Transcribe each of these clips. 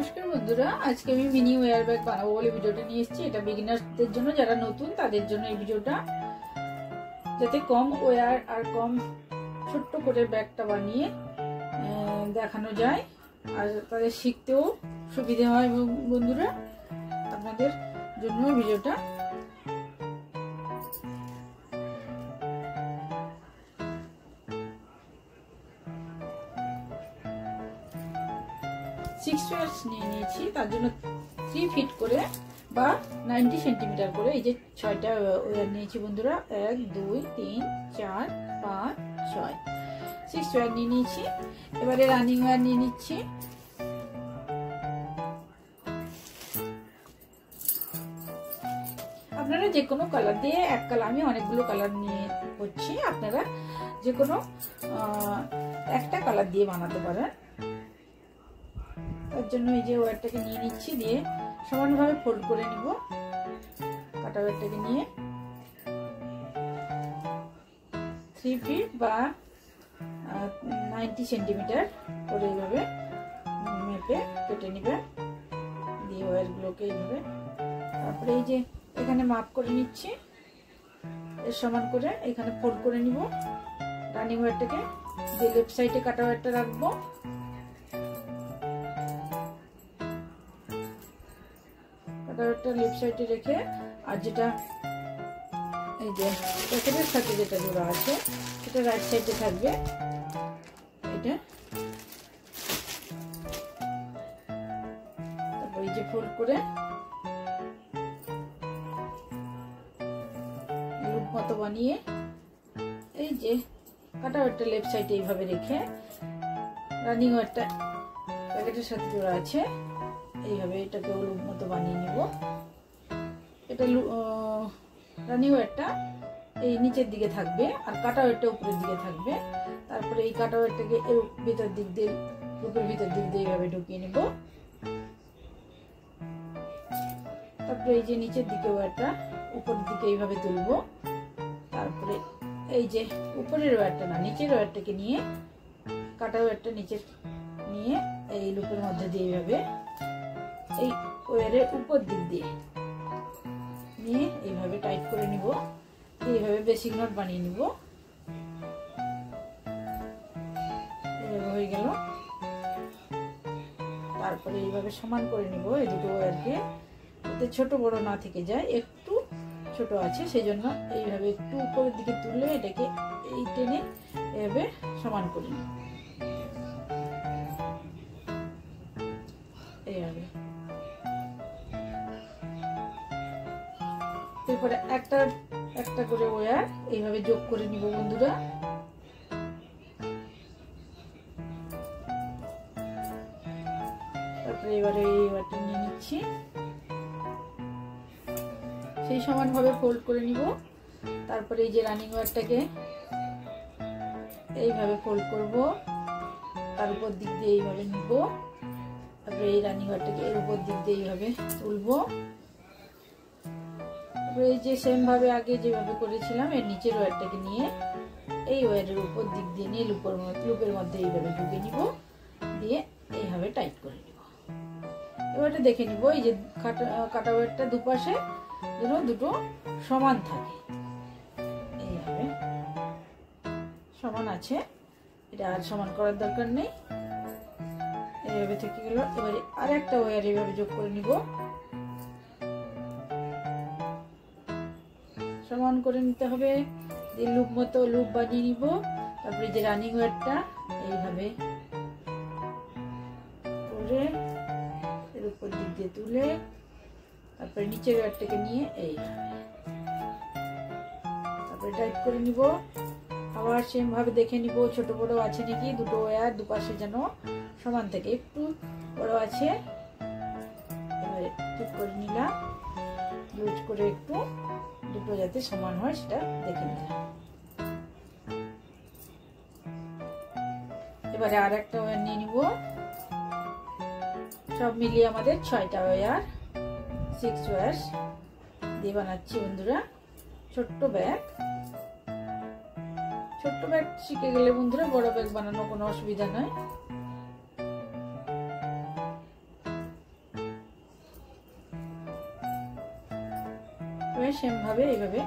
নমস্কার বন্ধুরা, আজকে আমি মিনি ওয়্যার ব্যাগ বানাবো বলে ভিডিওটা নিয়ে এসেছি। এটা বিগিনারদের জন্য, যারা নতুন তাদের জন্য এই ভিডিওটা, যাতে কম ওয়্যার আর কম ছোট্ট করে ব্যাগটা বানিয়ে দেখানো যায় আর তাদের শিখতেও সুবিধা হয়। বন্ধুরা, আপনাদের জন্য ভিডিওটা। সিক্স ওয়্যার্স নিয়ে নিয়েছি, তার জন্য 3 ফিট করে বা 90 সেন্টিমিটার করে এই যে 6টা ওয়্যার নিয়েছি বন্ধুরা। 1 2 3 4 5 6 6 ওয়্যার নিয়ে নিয়েছি। এবারে রানিং ওয়্যার নিয়ে নিচ্ছি। আপনারা যে কোনো কালার দিয়ে, এক কালার, আমি অনেকগুলো কালার নিয়ে করছি, আপনারা যে কোনো একটা কালার দিয়ে বানাতে পারেন। তার জন্য এই যে ওয়্যারটাকে নিয়ে নিচ্ছি, দিয়ে সমানভাবে ফোল্ড করে নিব। কাটা ওয়্যারটাকে নিয়ে 3 ফিট বা 90 সেন্টিমিটার করে এইভাবে মেপে কেটে নেবেন। দিয়ে ওয়্যারগুলোকে এইভাবে, তারপরে এই যে এখানে মাপ করে নিচ্ছি, এর সমান করে এখানে ফোল্ড করে নিব রানিং ওয়্যারটাকে। দিয়ে লেফট সাইডে কাটা ওয়্যারটা রাখবো। লেফট সাইডে রেখে, আর যেটা এই যে প্যাকেটের সাথে যেটা জোড়া আছে সেটা রাইট সাইডে থাকবে। এটা তারপর এই যে ফোল্ড করে লুপ মতো বানিয়ে এই যে কাটা ওয়্যারটা লেফট সাইডে এইভাবে রেখে, রানিং ওয়্যারটা প্যাকেটের সাথে জোড়া আছে এইভাবে এটাকে লুপ মতো বানিয়ে নিব। এটা রানিং ওয়্যারটা এই নিচের দিকে থাকবে আর কাটা ওয়্যারটা উপরের দিকে থাকবে। তারপরে এই কাটা ওয়্যারটাকে এর ভিতর দিক দিয়ে, লুপের ভিতর দিক দিয়ে এইভাবে ঢুকিয়ে নিব। তারপরে এই যে নিচের দিকে ওয়্যারটা উপরের দিকে এইভাবে তুলবো। তারপরে এই যে উপরের ওয়্যারটা না, নিচের ওয়্যারটাকে নিয়ে, কাটা ওয়্যারটা নিচে নিয়ে এই লুপের মধ্যে দিয়ে এইভাবে এই ওয়্যারের উপর দিক দিয়ে নিয়ে এইভাবে টাইট করে নিব। এইভাবে বেসিক নট বানিয়ে নিব। এইভাবে হয়ে গেল। তারপরে এইভাবে সমান করে নিব এই দুটো ওয়্যারকে, যাতে ছোট বড় না থেকে যায়। একটু ছোট আছে সেই জন্য এইভাবে একটু উপরের দিকে তুলে এটাকে এই টেনে এইভাবে সমান করে নিব। এইভাবে এরপরে একটা একটা করে ওয়্যার এইভাবে যোগ করে নিব বন্ধুরা। তারপরে এবারে এই ওয়্যারটা নিয়ে নিচ্ছি, সেই সমানভাবে ফোল্ড করে নিব। তারপরে এই যে রানিং ওয়্যারটাকে এইভাবে ফোল্ড করব, তার উপর দিক দিয়ে এইভাবে নিব। তারপরে এই রানিং ওয়্যারটাকে এর উপর দিক দিয়ে এইভাবে তুলবো। এই যে সেম ভাবে আগে যেভাবে করেছিলাম, এর নিচের ওয়্যারটাকে নিয়ে এই ওয়্যারের উপর দিক দিয়ে নিয়ে লুপের মধ্যে এইভাবে ঢুকে নিব, দিয়ে এইভাবে টাইট করে নিব। এবারে দেখে নিব এই যে কাটা ওয়্যারটা দুপাশে যেন দুটো সমান থাকে, এইভাবে সমান আছে। এটা আর সমান করার দরকার নেই, এইভাবে থেকে গেল। এবারে আর একটা ওয়্যার এইভাবে যোগ করে নিব, সমান করে নিতে হবে। লুপ মতো লুপ বানিয়ে নিব। তারপরে যে রানিং ওয়্যারটা এইভাবে করে এর উপর দিক দিয়ে তুলে, তারপরে নিচের ওয়্যারটাকে নিয়ে এইভাবে তারপরে টাইট করে নিব। আবার সেম ভাবে দেখে নিব ছোট বড় আছে নাকি, দুটো ওয়্যার দুপাশে যেন সমান থাকে। একটু বড় আছে, এবারে ঠিক করে নিলাম, লুজ করে একটু, দুটো যাতে সমান হয় সেটা দেখে নিলাম। এবারে আর একটা ওয়্যার নিয়ে নিব। সব মিলিয়ে আমাদের 6টা ওয়্যার, 6 ওয়্যার দিয়ে বানাচ্ছি বন্ধুরা ছোট্ট ব্যাগ। ছোট্ট ব্যাগ শিখে গেলে বন্ধুরা বড় ব্যাগ বানানো কোনো অসুবিধা নয়। এবার সেম ভাবে এইভাবে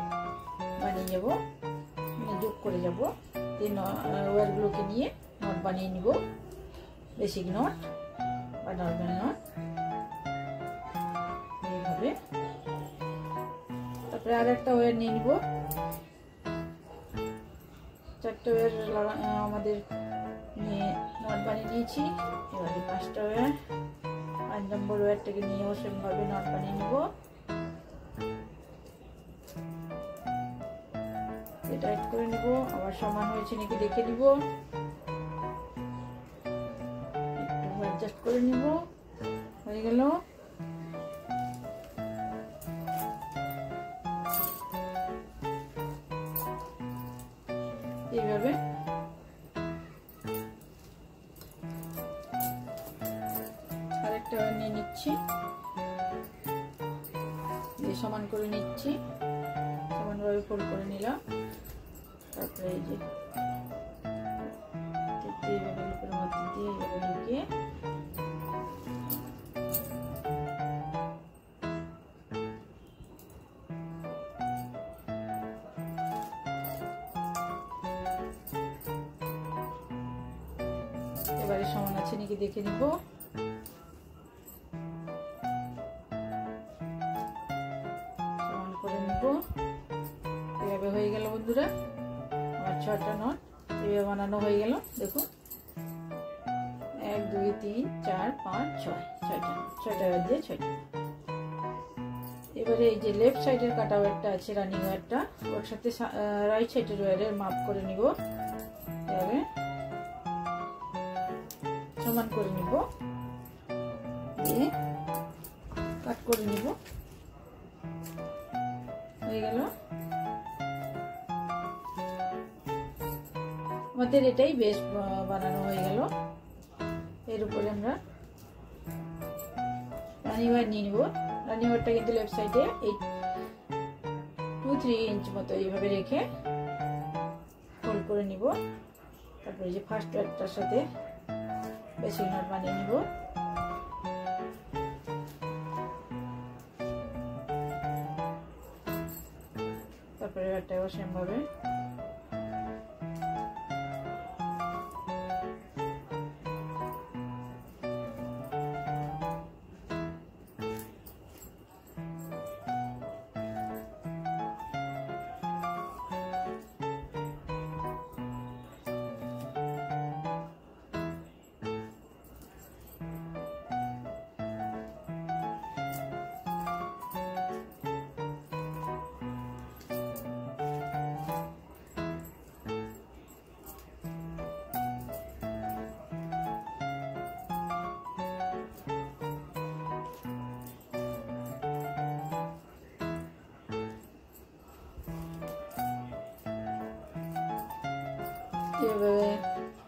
বানিয়ে যাব, মানে যোগ করে যাব। এই ওয়্যারগুলোকে নিয়ে নট বানিয়ে নিব, বেসিক নট বা নর্মাল নট এইভাবে। তারপরে আর একটা ওয়্যার নিয়ে নিব। 4টে ওয়্যার আমাদের নিয়ে নট বানিয়ে নিয়েছি। এবারে 5টা ওয়্যার, 5 নম্বর ওয়্যারটাকে নিয়েও সেমভাবে নট বানিয়ে নিব। টাইট করে নিব, আবার সমান হয়েছে নাকি দেখে নিব, একটু অ্যাডজাস্ট করে নিব। হয়ে গেল। এইভাবে আরেকটা নিয়ে নিচ্ছি, সমান করে নিচ্ছি, সমানভাবে ফোল্ড করে নিলাম। তারপরে এই যে লুপের মধ্যে দিয়ে এইভাবে ঢুকিয়ে এবারে সমান আছে নাকি দেখে নিব। সমান করে নিব। এভাবে হয়ে গেল বন্ধুরা আমার 6টা নট এভাবে বানানো হয়ে গেল। দেখুন 1 2 3 4 5 6 6টা ওয়্যার দিয়ে 6টা। এবারে এই যে লেফট সাইডের কাটা ওয়্যারটা আছে, রানিং ওয়্যারটা, ওর সাথে রাইট সাইডের ওয়্যারের মাপ করে নিব। এভাবে সমান করে নিব, দিয়ে কাট করে নিব। হয়ে গেল আমাদের এটাই বেশ বানানো হয়ে গেল। এর উপরে আমরা রানিং ওয়্যার নিয়ে নিব। রানিং ওয়্যারটা কিন্তু লেফট সাইডে এই 2-3 ইঞ্চ মতো এইভাবে রেখে ফোল্ড করে নিব। তারপরে যে ফার্স্ট ওয়্যারটার সাথে বেসিক নট বানিয়ে নিব। তারপরে ওয়্যারটাও সেম ভাবে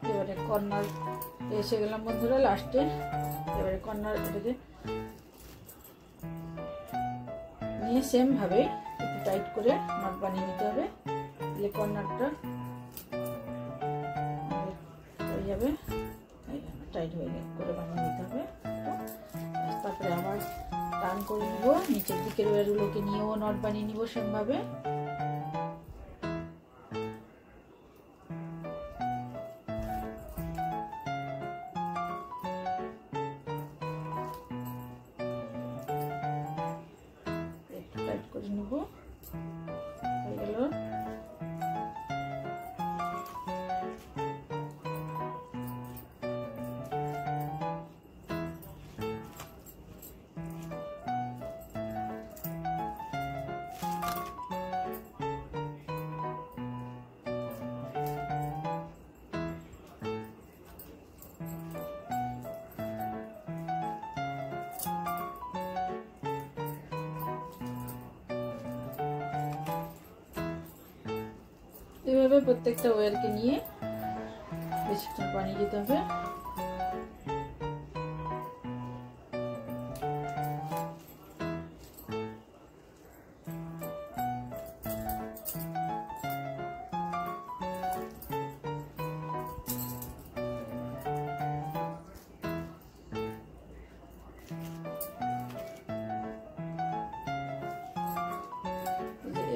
এবারে কর্নার এসে গেলাম বন্ধুরা লাস্টে। এবারে কর্নার এটাকে নিয়ে সেম ভাবে একটু টাইট করে নট বানিয়ে নিতে হবে, তাহলে কর্নারটা হয়ে যাবে। টাইট হয়ে করে বানিয়ে নিতে হবে। তারপরে আবার টার্ন করে নিব, নিচের দিকের ওয়্যারগুলোকে নিয়েও নট বানিয়ে নিব সেম ভাবে। করে নিব, হয়ে গেল। এভাবে প্রত্যেকটা ওয়্যারকে নিয়ে বেশিক্ষণ বানিয়ে যেতে হবে।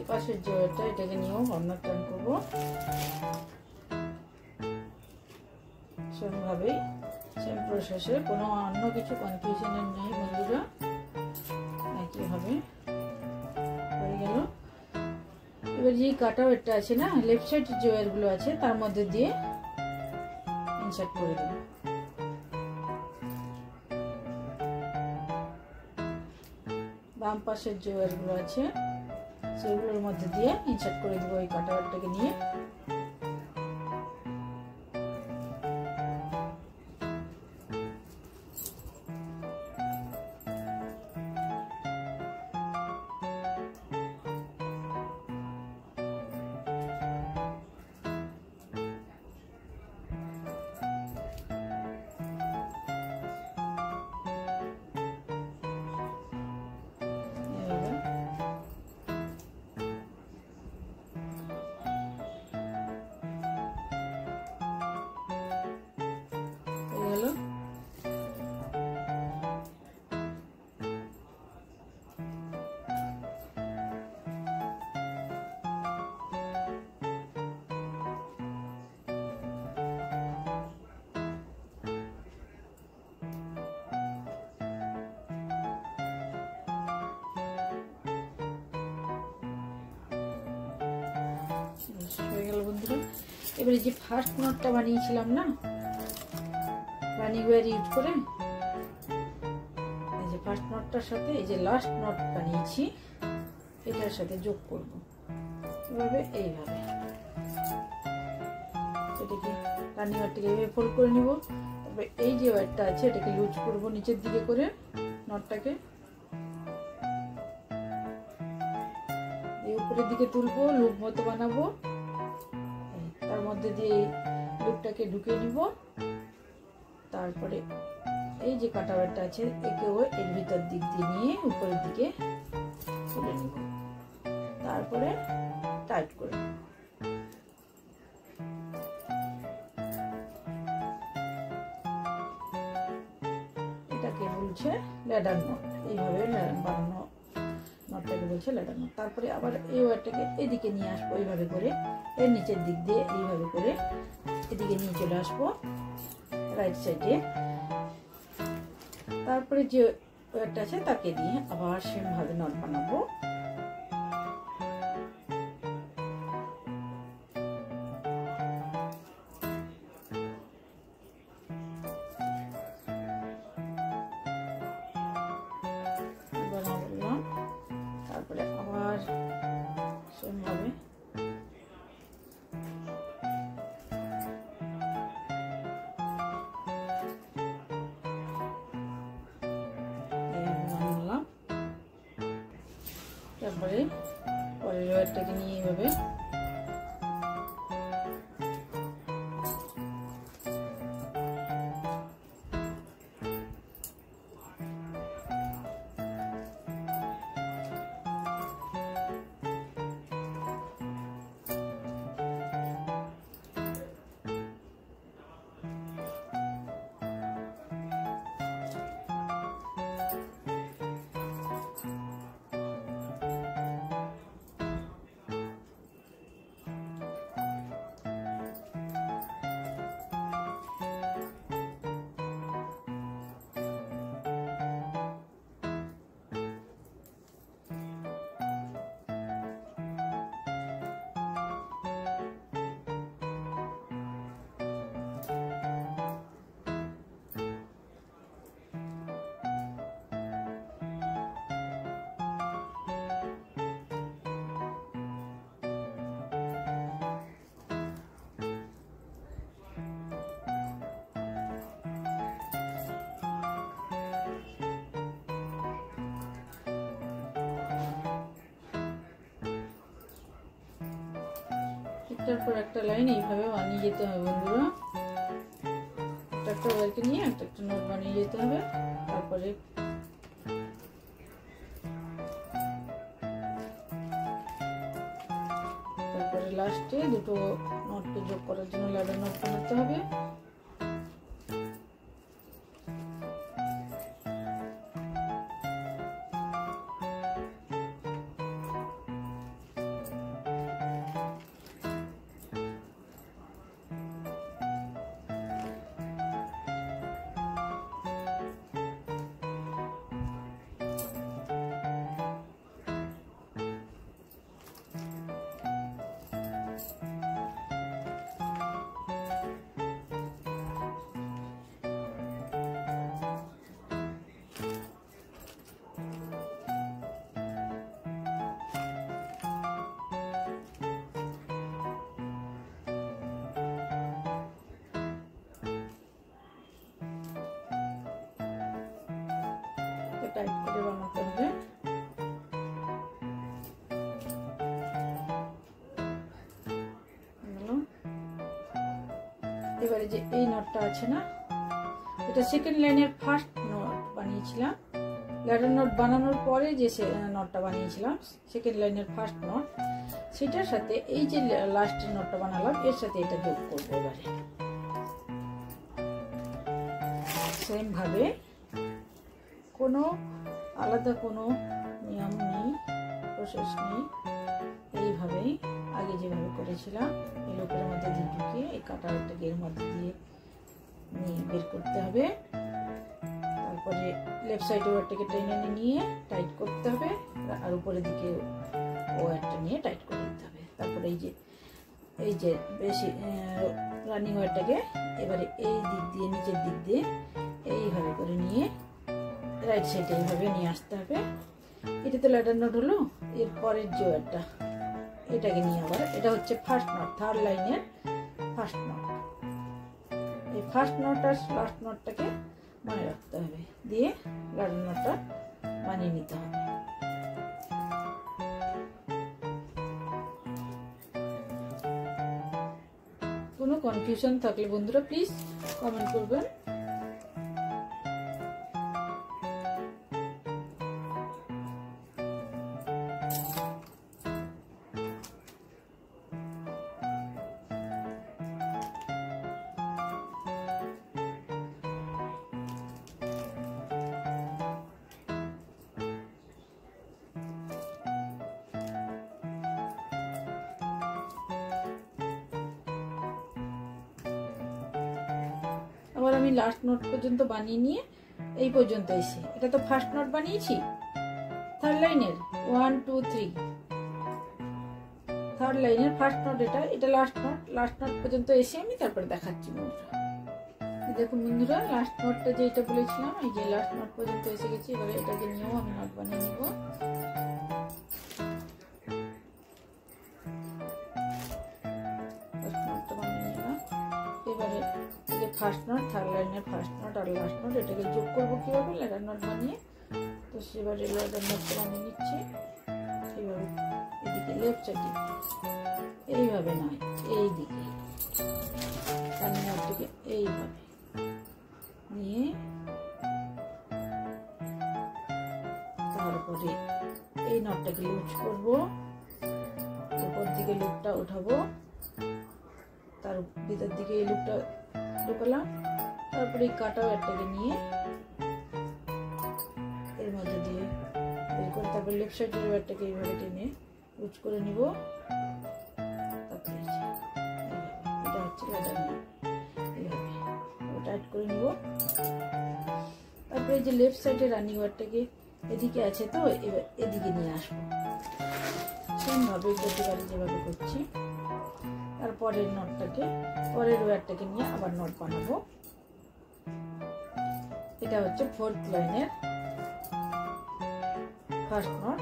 পাশের যে ওয়ারটা, এটাকে নিয়েও কর্নার টার্ন করবো। সেমভাবেই সেম প্রসেসে, কোনো অন্য কিছু কনফিউশনের নেই বন্ধুরা, একইভাবে হয়ে গেল। এবার যে কাটা ওয়ারটা আছে না, লেফট সাইড যে ওয়ারগুলো আছে তার মধ্যে দিয়ে ইনসার্ট করে দেব। বাম পাশের যে ওয়ারগুলো আছে সেগুলোর মধ্যে দিয়ে ইনসার্ট করে দেবো এই কাটা ওয়ারটাকে নিয়ে। হয়ে গেল বন্ধুরা। এবারে যে ফার্স্ট নটটা বানিয়েছিলাম না রানিং ওয়্যার ইউজ করে, এই যে ফার্স্ট নটটার সাথে এই যে লাস্ট নট বানিয়েছি এটার সাথে যোগ করব এভাবে, এইভাবে এটাকে রানিং ওয়্যারটাকে এভাবে ফোল্ড করে নিব। তারপরে এই যে ওয়্যারটা আছে এটাকে লুজ করব নিচের দিকে করে, নটটাকে উপরের দিকে তুলবো, লুপ মতো বানাবো, তার মধ্যে দিয়ে লুপটাকে ঢুকিয়ে নিব। তারপরে এই যে কাটা ওয়্যারটা আছে একেও এর ভিতর দিক দিয়ে নিয়ে উপরের দিকে তুলে নিব, তারপরে টাইট করে নেব। এটাকে বলছে ল্যাডার নট, এইভাবে বানানো নটটাকে বলছে ল্যাডার নট। তারপরে আবার এই ওয়্যারটাকে এদিকে নিয়ে আসবো এইভাবে করে, এর নিচের দিক দিয়ে এইভাবে করে এদিকে নিয়ে চলে আসবো রাইট সাইডে। তারপরে যে ওয়্যারটা আছে তাকে দিয়ে আবার সেম ভাবে নট বানাবো। তারপরে আবার সেম ভাবে তারপরে পরের ওয়্যারটাকে নিয়ে এইভাবে একটার পর একটা লাইন এইভাবে বানিয়ে যেতে হবে বন্ধুরা। একটা ওয়্যারকে নিয়ে একটা একটা নট বানিয়ে যেতে হবে। তারপরে লাস্টে দুটো নটকে যোগ করার জন্য ল্যাডার নট বানাতে হবে। টাইট করে বানাতে হবে। এবারে যে এই নটটা আছে না, এটা সেকেন্ড লাইনের ফার্স্ট নট বানিয়েছিলাম। ল্যাডার নট বানানোর পরে যে নটটা বানিয়েছিলাম সেকেন্ড লাইনের ফার্স্ট নট, সেটার সাথে এই যে লাস্টের নটটা বানালাম এর সাথে এটা যোগ করবো। এবারে সেম ভাবে কোনো আলাদা কোনো নিয়ম নেই, প্রসেস নেই, এইভাবেই আগে যেভাবে করেছিলাম এই লুপের মধ্যে দিয়ে ঢুকিয়ে এই কাটারটাকে এর মধ্যে দিয়ে নিয়ে বের করতে হবে। তারপরে লেফট সাইডে ওয়ারটাকে টেনে নিয়ে টাইট করতে হবে, আর উপরের দিকে ওয়ারটা নিয়ে টাইট করে দিতে হবে। তারপরে এই যে বেশি রানিং ওয়ারটাকে এবারে এই দিক দিয়ে নিচের দিক দিয়ে এইভাবে করে নিয়ে রাইট সাইডে এইভাবে নিয়ে আসতে হবে। এটা তো ল্যাডার নট হলো। এর পরের যে ওয়ারটা এটাকে নিয়ে আবার, এটা হচ্ছে ফার্স্ট নট, থার্ড লাইনের ফার্স্ট নট। এই ফার্স্ট নট আর লাস্ট নটটাকে মনে রাখতে হবে, দিয়ে ল্যাডার নটটা বানিয়ে নিতে হবে। কোনো কনফিউশন থাকলে বন্ধুরা প্লিজ কমেন্ট করবেন। আবার আমি লাস্ট নোট পর্যন্ত বানিয়ে নিয়ে এই পর্যন্ত এসে, এটা তো ফার্স্ট নোট বানিয়েছি থার্ড লাইনের 1 2 3, থার্ড লাইনের ফার্স্ট নোট এটা লাস্ট নোট পর্যন্ত এসে আমি তারপরে দেখাচ্ছি বন্ধুরা। দেখুন বন্ধুরা, লাস্ট নোটটা যেটা বলেছিলাম এই যে লাস্ট নোট পর্যন্ত এসে গেছি। এবারে এটাকে নিয়েও আমি নোট বানিয়ে নিব। এবারে যে ফার্স্ট নোট, থার্ড লাইনের ফার্স্ট নোট আর লাস্ট নোট এটাকে যোগ করবো কিভাবে, ল্যাডার নোট বানিয়ে। তো সেবারে ল্যাডার নোটটা বানিয়ে নিচ্ছি এইভাবে। এদিকে লেফট সাইডে এইভাবে নয়, এই দিকে রানিং নোটটাকে এইভাবে নিয়ে তারপরে এই নটটাকে লুজ করবো, উপর দিকে লুপটা উঠাবো, তার ভিতর দিকে এই লুপটা ঢোকালাম। তারপরে এই কাটা ওয়ারটাকে নিয়ে এর মধ্যে দিয়ে বের করে তারপর লেফট সাইডের ওয়ারটাকে এইভাবে টেনে লুজ করে নিব। এটা হচ্ছে ল্যাডার নট, এইভাবে টাইট করে নিব। তারপরে এই যে লেফট সাইডে রানিং ওয়ারটাকে এদিকে আছে তো এবার এদিকে নিয়ে আসবো, সেম ভাবে প্রতিবারে যেভাবে করছি। তারপরের নটটাকে, পরের ওয়্যারটাকে নিয়ে আবার নট বানাবো। এটা হচ্ছে ফোর্থ লাইনের ফার্স্ট নট।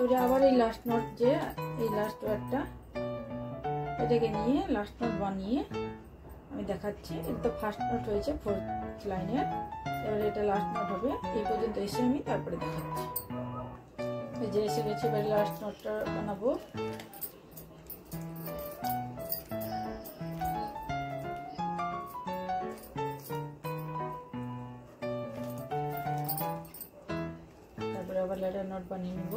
তারপরে আবার এই লাস্ট নট যে এই লাস্ট ওয়ারটা এটাকে নিয়ে লাস্ট নট বানিয়ে আমি দেখাচ্ছি। এটা তো ফার্স্ট নট হয়েছে ফোর্থ লাইনের, এবারে এটা লাস্ট নট হবে। এই পর্যন্ত এসে আমি তারপরে দেখাচ্ছি। এই যে এসে গেছে, এবারে লাস্ট নটটা বানাবো। তারপরে আবার ল্যাডার নট বানিয়ে নিব।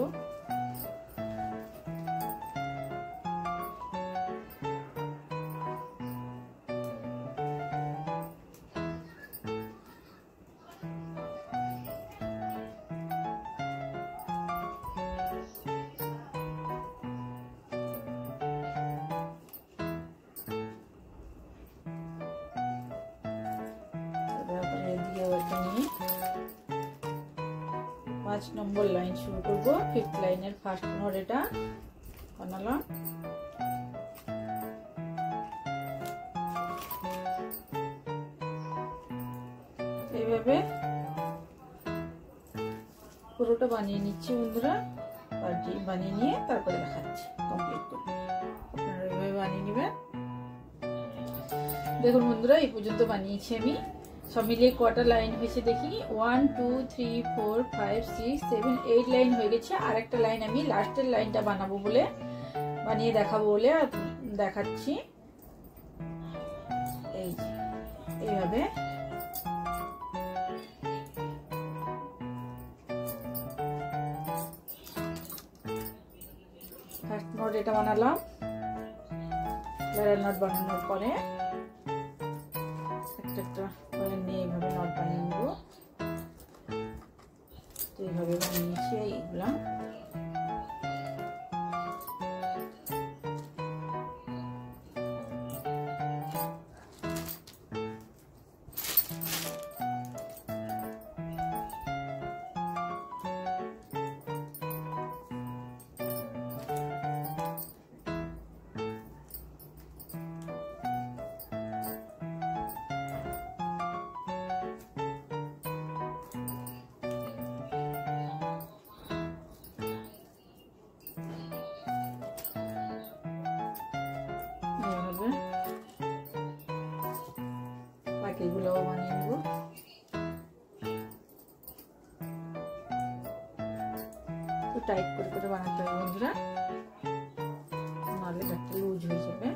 5 নম্বর লাইন শুরু করব। 5th লাইনের ফার্স্ট নট এটা বানালাম। এইভাবে পুরোটা বানিয়ে নিচ্ছি বন্ধুরা, আর বানিয়ে নিয়ে তারপরে দেখাচ্ছি কমপ্লিট করে। আপনারা এইভাবে বানিয়ে নেবেন। দেখুন বন্ধুরা, এই পর্যন্ত বানিয়েছি আমি। সব মিলিয়ে কটা লাইন হয়েছে দেখি। 1 2 3 4 5 6 7 8 লাইন হয়ে গেছে। আর একটা লাইন আমি লাস্টের লাইনটা বানাবো বলে, বানিয়ে দেখাবো বলে দেখাচ্ছি। এইভাবে ফার্স্ট নট এটা বানালাম। লেয়ার নট বানানোর পরে একটা করে নিয়ে এইভাবে নট বানিয়ে নেব। তো এইভাবে বানিয়েছি এইগুলা। বাকিগুলোও বানিয়ে নেব। তো টাইট করে করে বানাতে হবে বন্ধুরা, নাহলে একটা লুজ হয়ে যাবে।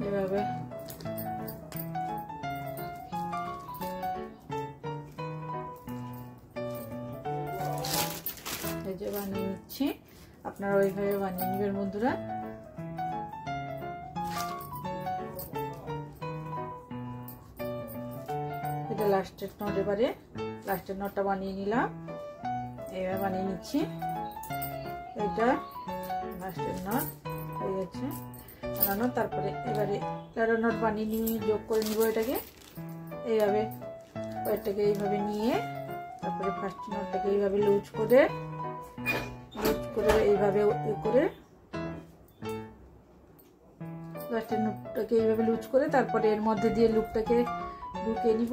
এভাবে এই যে বানিয়ে নিচ্ছি। আপনারা ওইভাবে বানিয়ে নেবেন বন্ধুরা। এটা লাস্টের নট, এবারে লাস্টের নটটা বানিয়ে নিলাম। এইভাবে বানিয়ে নিচ্ছি। এটা লাস্টের নট হয়ে গেছে বানানো। তারপরে এবারে তেরো নট বানিয়ে নিয়ে যোগ করে নিব এটাকে। এইভাবে কয়েকটাকে এইভাবে নিয়ে তারপরে ফার্স্ট নটটাকে এইভাবে লুজ করে এইভাবে করে লাস্টের নটটাকে এইভাবে লুজ করে তারপরে এর মধ্যে দিয়ে লুপটাকে ঢুকিয়ে নিব।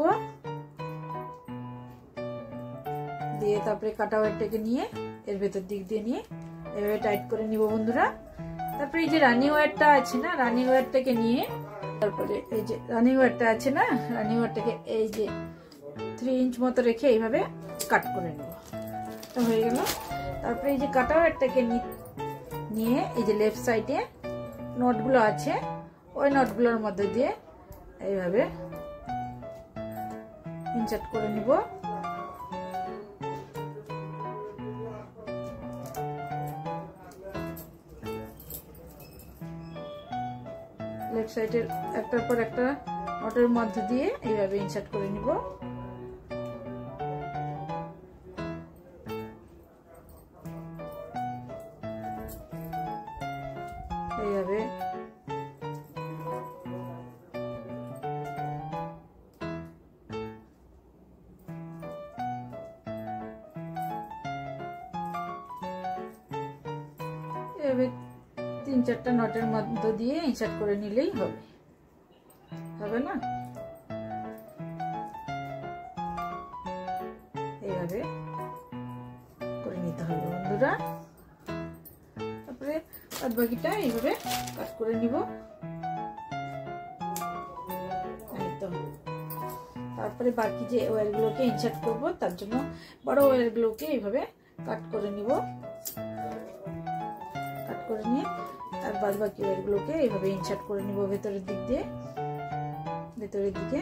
দিয়ে তারপরে কাটা ওয়ারটাকে নিয়ে এর ভেতর দিক দিয়ে নিয়ে এভাবে টাইট করে নিব বন্ধুরা। তারপরে এই যে রানিং ওয়্যারটা আছে না, রানিং ওয়্যারটাকে নিয়ে তারপরে এই যে রানিং ওয়্যারটা আছে না, রানিং ওয়্যারটাকে এই যে 3 ইঞ্চ মতো রেখে এইভাবে কাট করে নেব। তো হয়ে গেল। তারপরে এই যে কাটা ওয়্যারটাকে নিয়ে এই যে লেফট সাইডে নটগুলো আছে, ওই নটগুলোর মধ্যে দিয়ে এইভাবে ইনসার্ট করে নিব। লেফট সাইডের একটার পর একটা নটের মধ্যে দিয়ে এইভাবে ইনসার্ট করে নিব। এইভাবে এভাবে 3-4টা নটের মধ্য দিয়ে ইনসার্ট করে নিলেই হবে, হবে না? এইভাবে করে নিতে হবে বন্ধুরা। তারপরে বাদ বাকিটা এইভাবে কাট করে নিব। তারপরে বাকি যে ওয়্যারগুলোকে ইনসার্ট করব, তার জন্য বড় ওয়্যারগুলোকে এইভাবে কাট করে নিব। কাট করে নিয়ে আর বাদ বাকি ওয়্যারগুলোকে এইভাবে ইনসার্ট করে নিব ভেতরের দিক দিয়ে, ভেতরের দিকে।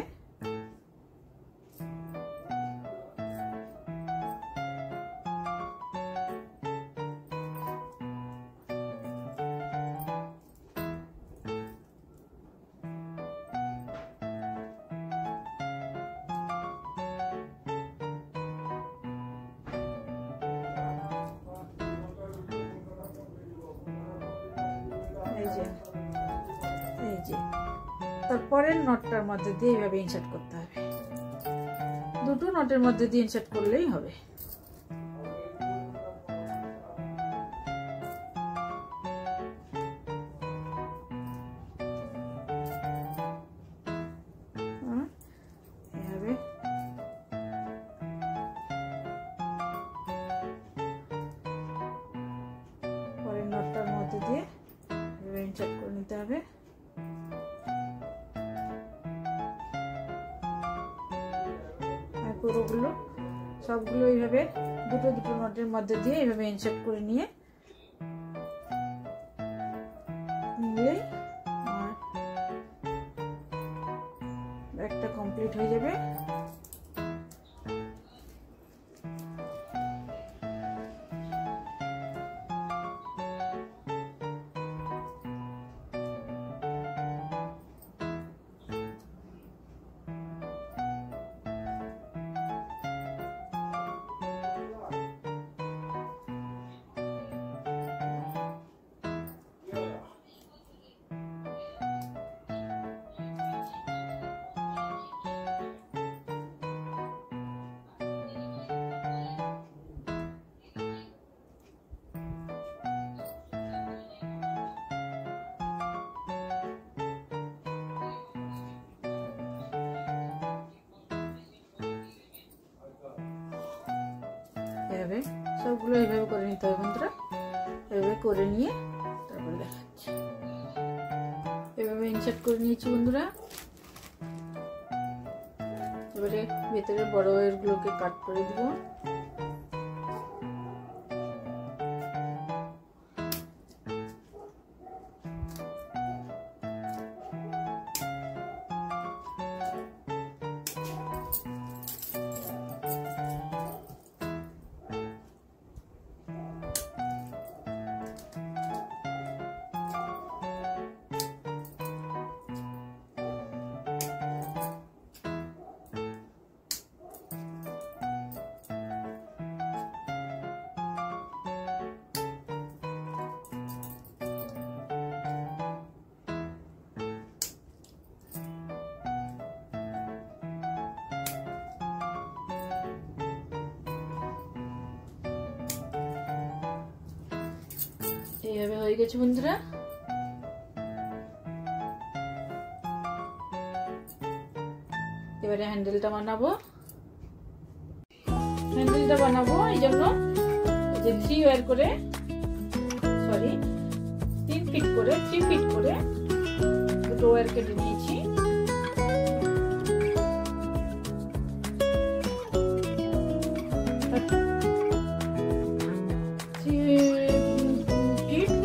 এই যে তারপরের নটটার মধ্যে দিয়ে এইভাবে ইনসার্ট করতে হবে। দুটো নটের মধ্যে দিয়ে ইনসার্ট করলেই হবে। এইভাবে পরের নটটার মধ্যে দিয়ে ইনসার্ট করে নিতে হবে। আর পুরোগুলো সবগুলো এইভাবে দুটো দুটো নটের মধ্যে দিয়ে এইভাবে ইনসার্ট করে নিলেই আমার ব্যাগটা কমপ্লিট হয়ে যাবে। এভাবে সবগুলো এইভাবে করে নিতে হবে বন্ধুরা। এভাবে করে নিয়ে তারপরে দেখাচ্ছি। এভাবে ইনসার্ট করে নিয়েছি বন্ধুরা। এবারে ভেতরে বড় ওয়্যারগুলোকে কাট করে দিব। এইভাবে হয়ে গেছে বন্ধুরা। এবারে হ্যান্ডেলটা বানাবো। হ্যান্ডেলটা বানাবো এই জন্য যে 3 ওয়্যার করে, সরি 3 ফিট করে, 3 ফিট করে দুটো ওয়্যার কেটে নিয়েছি।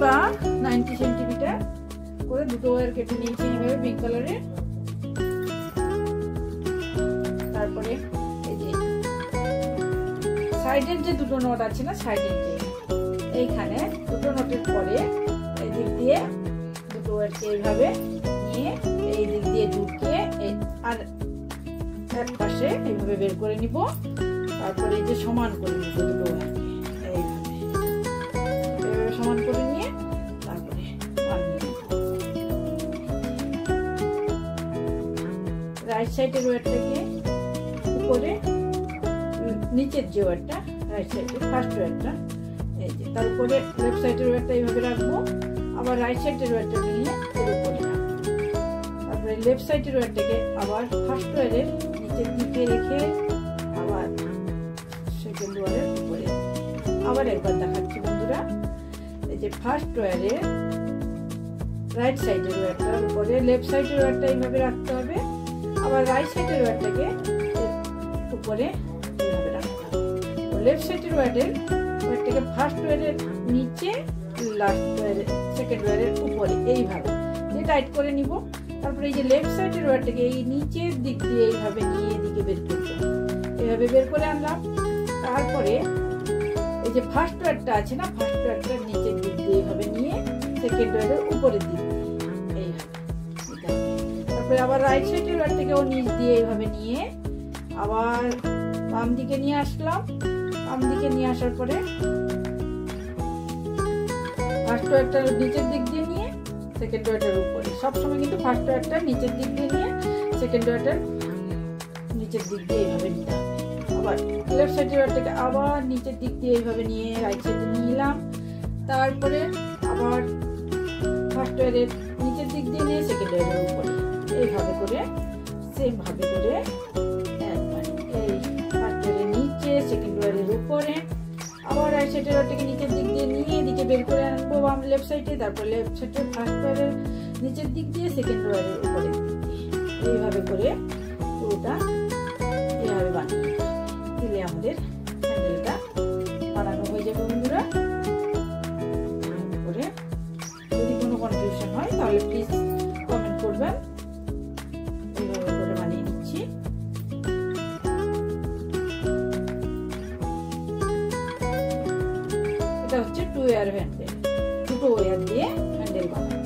বা 90 সেন্টিমিটার করে দুটো ওয়্যার কেটে নিয়েছি এইভাবে পিঙ্ক কালারের। তারপরে এই যে সাইডের যে দুটো নট আছে না, সাইডের যে এইখানে দুটো নটের পরে এই দিক দিয়ে দুটো ওয়্যারকে এইভাবে নিয়ে এই দিক দিয়ে ঢুকিয়ে আর এক পাশে এইভাবে বের করে নিব। তারপরে এই যে সমান করে নিব দুটো ওয়্যারকে এইভাবে সমান করে নিয়ে তারপরে রাইট সাইডের ওয়্যারটাকে উপরে, নিচের যে ওয়্যারটা রাইট সাইডের ফার্স্ট ওয়্যারটা এই যে, তারপরে লেফট সাইডের ওয়্যারটা এইভাবে রাখবো। আবার রাইট সাইডের ওয়্যারটা নিয়ে এর উপরে রাখবো। তারপরে লেফট সাইডের ওয়্যারটাকে আবার ফার্স্ট ওয়্যারের নিচের দিকে রেখে আবার সেকেন্ড ওয়্যারের উপরে। আবার একবার দেখাচ্ছি বন্ধুরা। এই যে ফার্স্ট ওয়্যারের রাইট সাইডের ওয়্যারটার উপরে লেফট সাইডের ওয়্যারটা এইভাবে রাখতে হবে। আবার রাইট সাইডের ওয়্যারটাকে এর উপরে এইভাবে রাখতে হবে। লেফট সাইডের ওয়ারটাকে ফার্স্ট ওয়ারের নিচে, লাস্ট ওয়ারের সেকেন্ড ওয়ারের উপরে এইভাবে দিয়ে টাইট করে নিব। তারপরে এই যে লেফট সাইডের ওয়ারটাকে এই নিচের দিক দিয়ে এইভাবে নিয়ে এদিকে বের করব, এইভাবে বের করে আনলাম। তারপরে এই যে ফার্স্ট ওয়ারটা আছে না, ফার্স্ট ওয়ারটার নিচের দিক দিয়ে এইভাবে নিয়ে সেকেন্ড ওয়ারের উপরের দিক দিয়ে এইভাবে। তারপরে আবার রাইট সাইডের ওয়ারটাকেও নিচ দিয়ে এইভাবে নিয়ে আবার বাম দিকে নিয়ে আসলাম। বাম দিকে নিয়ে আসার পরে ফার্স্ট ওয়ারটার নিচের দিক দিয়ে নিয়ে সেকেন্ড ওয়ারটার উপরে, সবসময় কিন্তু ফার্স্ট ওয়ারটা নিচের দিক দিয়ে নিয়ে সেকেন্ড ওয়ারটার নিচের দিক দিয়ে এইভাবে নিতে হবে। আবার লেফট সাইডের ওয়ারটাকে আবার নিচের দিক দিয়ে এইভাবে নিয়ে রাইট সাইডে নিলাম। তারপরে আবার ফার্স্ট ওয়ারের নিচের দিক দিয়ে নিয়ে সেকেন্ড ওয়ারের উপরে এইভাবে করে সেম ভাবে করে একবার এই ফার্স্ট ওয়ারের নিচে সেকেন্ড ওয়ারের উপরে, আবার রাইট সাইডের ওয়ারটাকে নিচের দিক দিয়ে নিয়ে এদিকে বের করে আনবো বাম লেফট সাইডে। তারপর লেফট সাইডের ফার্স্ট ওয়ারের নিচের দিক দিয়ে সেকেন্ড ওয়ারের উপরের দিক দিয়ে এইভাবে করে পুরোটা এইভাবে বানিয়ে দিলে আমাদের হ্যান্ডেলটা বানানো হয়ে যাবে বন্ধুরা। করে যদি কোনো কনফিউশন হয় তাহলে প্লিজ কমেন্ট করবেন। এইভাবে করে বানিয়ে নিচ্ছি। এটা হচ্ছে 2 ওয়্যার হ্যান্ডেল, দুটো ওয়্যার দিয়ে হ্যান্ডেল বানানো।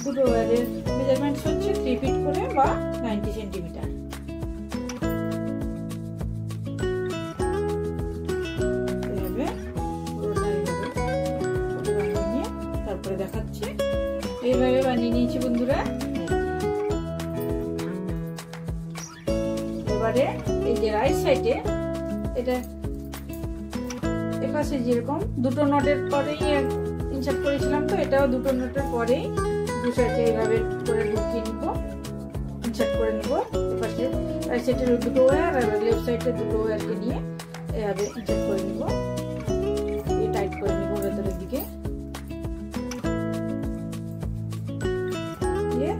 দুটো ওয়্যারের মেজারমেন্টস হচ্ছে 3 ফিট করে বা 90 সেন্টিমিটার। তারপরে দেখাচ্ছি এইভাবে বানিয়ে নিয়েছি বন্ধুরা। এবারে এই যে রাইট সাইডে এটা এপাশে যেরকম দুটো নটের পরেই ইনসার্ট করেছিলাম, তো এটাও দুটো নটের পরেই দু সাইডে এইভাবে করে ঢুকিয়ে নিব, ইনসার্ট করে নিব। এপাশে রাইট সাইডের দুটো ওয়্যার আর লেফট সাইডের দুটো ওয়্যারকে নিয়ে এইভাবে ইনসার্ট করে নিব, দিয়ে টাইট করে নিব ভেতরের দিকে।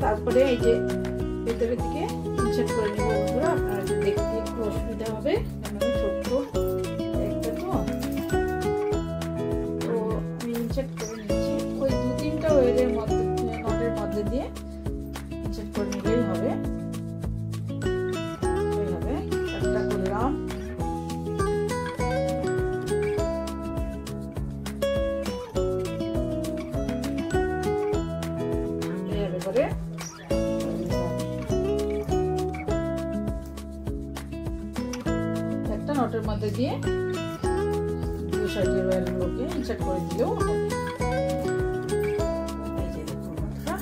তারপরে এই যে ভেতরের দিকে ইনসার্ট করে নিব বন্ধুরা। আপনারা দেখতে একটু অসুবিধা হবে, ছোট্ট একটা তো আমি ইনসার্ট করে নিচ্ছি। ওই 2-3টা ওয়্যারের মধ্যে নটের মধ্যে দিয়ে ইনসার্ট করে নিলেই হবে। এইভাবে একটা করলাম। এইভাবে করে নটের মধ্যে দিয়ে দুই সাইডের ওয়্যারগুলোকে ইনসার্ট করে দিলেও হবে। এই যে দেখুন বন্ধুরা,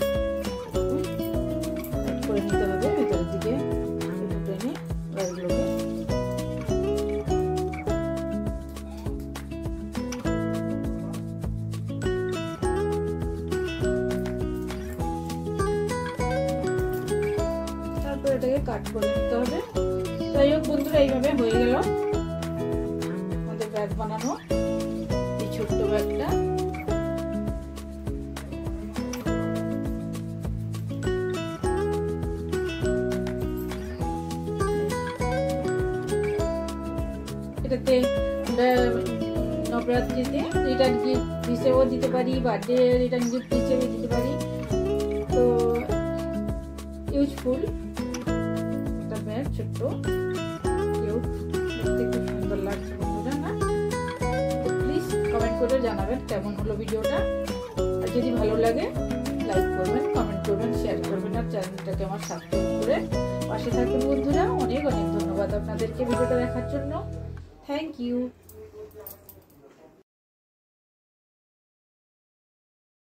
টাইট করে নিতে হবে ভেতরের দিকে টেনে ওয়্যারগুলোকে। তারপর এটাকে কাট করে নিতে হবে। যাই হোক বন্ধুরা, এইভাবে হয়ে গেল আমাদের ব্যাগ বানানো, এই ছোট্ট ব্যাগটা। এটাতে আমরা নবরাত্রিতে রিটার্ন গিফট হিসেবেও দিতে পারি, বার্থডে রিটার্ন গিফট হিসেবে দিতে পারি। তো ইউজফুল একটা ব্যাগ, ছোট্ট কিউট, দেখতে খুব সুন্দর লাগছে বন্ধুরা না? তো প্লিজ কমেন্ট করে জানাবেন কেমন হলো ভিডিওটা। আর যদি ভালো লাগে লাইক করবেন, কমেন্ট করবেন, শেয়ার করবেন, আর চ্যানেলটাকে আমার সাবস্ক্রাইব করে পাশে থাকুন বন্ধুরা। অনেক অনেক ধন্যবাদ আপনাদেরকে ভিডিওটা দেখার জন্য। Thank you.